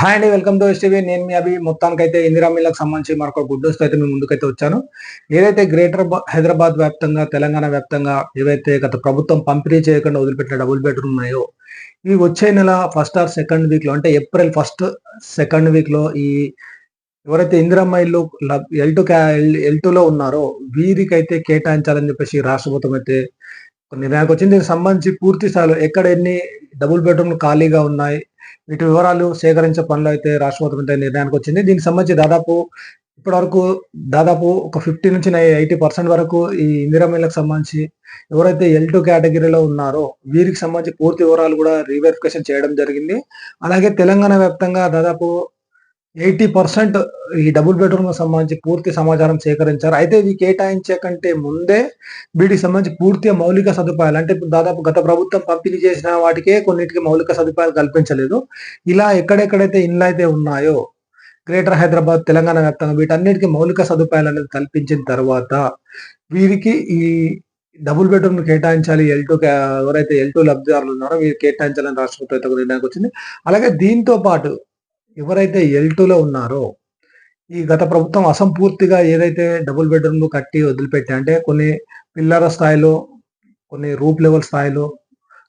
Hi అండి, welcome to STV. నేను మీ అభి. మొత్తానికైతే ఇందిరా మిల్లకు సంబంధించి మరొక గుడ్ న్యూస్‌తో అయితే మీ ముందుకైతే వచ్చాను. ఏదైతే గ్రేటర్ హైదరాబాద్ వ్యాప్తంగా, తెలంగాణ వ్యాప్తంగా ఏవైతే గత ప్రభుత్వం పంపిణీ చేయకుండా వదిలిపెట్టిన డబుల్ బెడ్‌రూమ్ ఉన్నాయో, ఇవి వచ్చే నెల ఫస్ట్ ఆర్ సెకండ్ వీక్‌లో అంటే ఏప్రిల్ ఫస్ట్, సెకండ్ వీక్‌లో ఎవరైతే ఇందిరమ్మ ఇల్లు ఎల్2లో ఉన్నారో వీరికైతే కేటాయించాలని చెప్పేసి రాష్ట్ర ప్రభుత్వం అయితే ఒక నిర్ణయానికి వచ్చింది. దీనికి సంబంధించి పూర్తి స్థాయిలో ఎక్కడ ఎన్ని డబుల్ బెడ్‌రూమ్‌లు ఖాళీగా ఉన్నాయి, వీటి వివరాలు సేకరించే పనిలో అయితే రాష్ట్ర ప్రభుత్వం అయితే నిర్ణయానికి వచ్చింది. దీనికి సంబంధించి ఇప్పటివరకు దాదాపు ఒక 50-80% వరకు ఈ ఇందిరమ్మ ఇళ్ళకి సంబంధించి ఎవరైతే ఎల్2 కేటగిరీలో ఉన్నారో వీరికి సంబంధించి పూర్తి వివరాలు కూడా రీవెరిఫికేషన్ చేయడం జరిగింది. అలాగే తెలంగాణ వ్యాప్తంగా దాదాపు 80% ఈ డబుల్ బెడ్‌రూమ్‌కి సంబంధించి పూర్తి సమాచారం సేకరించారు. అయితే ఇవి కేటాయించే కంటే ముందే వీటికి సంబంధించి పూర్తిగా మౌలిక సదుపాయాలు అంటే ఇప్పుడు దాదాపు గత ప్రభుత్వం పంపిణీ చేసిన వాటికే కొన్నిటికి మౌలిక సదుపాయాలు కల్పించలేదు. ఇలా ఎక్కడెక్కడైతే ఇండ్లయితే ఉన్నాయో గ్రేటర్ హైదరాబాద్, తెలంగాణ వ్యాప్తంగా వీటన్నిటికి మౌలిక సదుపాయాలనేది కల్పించిన తర్వాత వీరికి ఈ డబుల్ బెడ్‌రూమ్‌లు కేటాయించాలి. ఎవరైతే ఎల్2 లబ్ధిదారులు ఉన్నారో వీరికి కేటాయించాలని రాష్ట్ర ప్రభుత్వం అయితే ఒక నిర్ణయానికి వచ్చింది. అలాగే దీంతో పాటు ఎవరైతే ఎల్2లో ఉన్నారో, ఈ గత ప్రభుత్వం అసంపూర్తిగా ఏదైతే డబుల్ బెడ్‌రూమ్‌లు కట్టి వదిలిపెట్టాయి అంటే కొన్ని పిల్లర్ల స్థాయిలో, కొన్ని రూఫ్ లెవెల్ స్థాయిలో,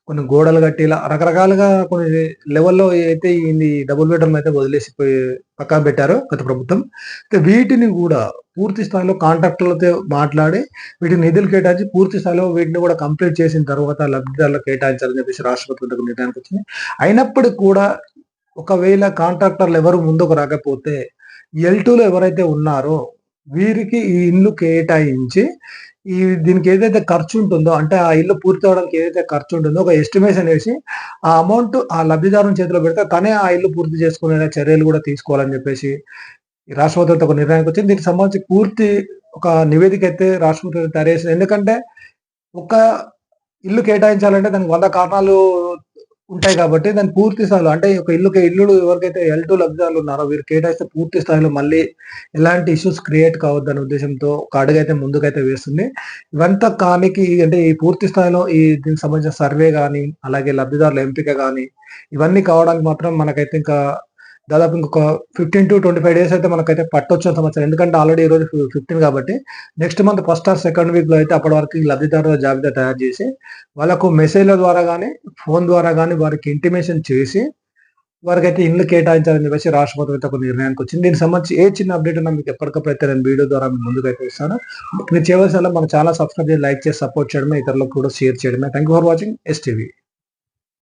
కొన్ని గోడలు కట్టి ఇలా రకరకాలుగా కొన్ని లెవెల్‌లో అయితే ఈ డబుల్ బెడ్‌రూమ్ అయితే వదిలేసిపోయి పక్కన పెట్టారో గత ప్రభుత్వం. అయితే వీటిని గూడా పూర్తి స్థాయిలో కాంట్రాక్టర్లతో మాట్లాడి వీటికి నిధులు కేటాయించి పూర్తి స్థాయిలో వీటిని కూడా కంప్లీట్ చేసిన తర్వాత లబ్ధిదారులకు కేటాయించాలని చెప్పేసి రాష్ట్ర ప్రభుత్వం నిర్ణయానికి వచ్చింది. అయినప్పటికి కూడా ఒకవేళ కాంట్రాక్టర్లు ఎవరు ముందుకు రాకపోతే ఎల్2లో ఎవరైతే ఉన్నారో వీరికి ఈ ఇల్లు కేటాయించి దీనికి ఏదైతే ఖర్చు ఉంటుందో అంటే ఆ ఇల్లు పూర్తి అవ్వడానికి ఏదైతే ఖర్చు ఉంటుందో ఒక ఎస్టిమేషన్ వేసి ఆ అమౌంట్ ఆ లబ్ధిదారుని చేతిలో పెడితే తనే ఆ ఇల్లు పూర్తి చేసుకునే చర్యలు కూడా తీసుకోవాలని చెప్పేసి ఈ రాష్ట్ర ప్రభుత్వం ఒక నిర్ణయానికి వచ్చింది. దీనికి సంబంధించి పూర్తి ఒక నివేదిక అయితే రాష్ట్ర ప్రభుత్వం తయారు చేసింది. ఎందుకంటే ఒక ఇల్లు కేటాయించాలంటే దానికి 100 కారణాలు ఉంటాయి కాబట్టి దాన్ని పూర్తి స్థాయిలో అంటే ఒక ఇల్లులు ఎవరికైతే ఎల్2 లబ్ధిదారులు ఉన్నారో వీరికి కేటాయిస్తే పూర్తి స్థాయిలో మళ్ళీ ఎలాంటి ఇష్యూస్ క్రియేట్ కావద్దనే ఉద్దేశంతో ఒక అడుగైతే ముందుకైతే వేస్తుంది. ఇవంతా కానికి అంటే ఈ పూర్తి స్థాయిలో దీనికి సంబంధించిన సర్వే గాని, అలాగే లబ్ధిదారుల ఎంపిక గాని ఇవన్నీ కావడానికి మాత్రం మనకైతే ఇంకా దాదాపు ఇంకొక 15-25 డేస్ అయితే మనకైతే పట్టొచ్చని సమాచారం. ఎందుకంటే ఆల్రెడీ ఈరోజు 15 కాబట్టి next month first or second వీక్‌లో అయితే అప్పటి వరకు ఈ లబ్ధిదారుల జాబితా తయారు చేసి వాళ్ళకు మెసేజ్‌ల ద్వారా గాని, ఫోను ద్వారా గాని వారికి ఇంటిమేషన్ చేసి వారికైతే ఇండ్లు కేటాయించాలని చెప్పేసి రాష్ట్ర ప్రభుత్వం అయితే ఒక నిర్ణయానికి వచ్చింది. దీనికి సంబంధించి ఏ చిన్న అప్డేట్ ఉన్నా మీకు ఎప్పటికప్పుడు అయితే నేను వీడియో ద్వారా మీ ముందుకైతే ఇస్తాను. మీరు చేయవలసిందల్లా మన ఛానల్ సబ్స్క్రైబ్ చేసి, లైక్ చేసి సపోర్ట్ చేయడమే, ఇతరులకు కూడా షేర్ చేయడమే. Thank you for watching STV.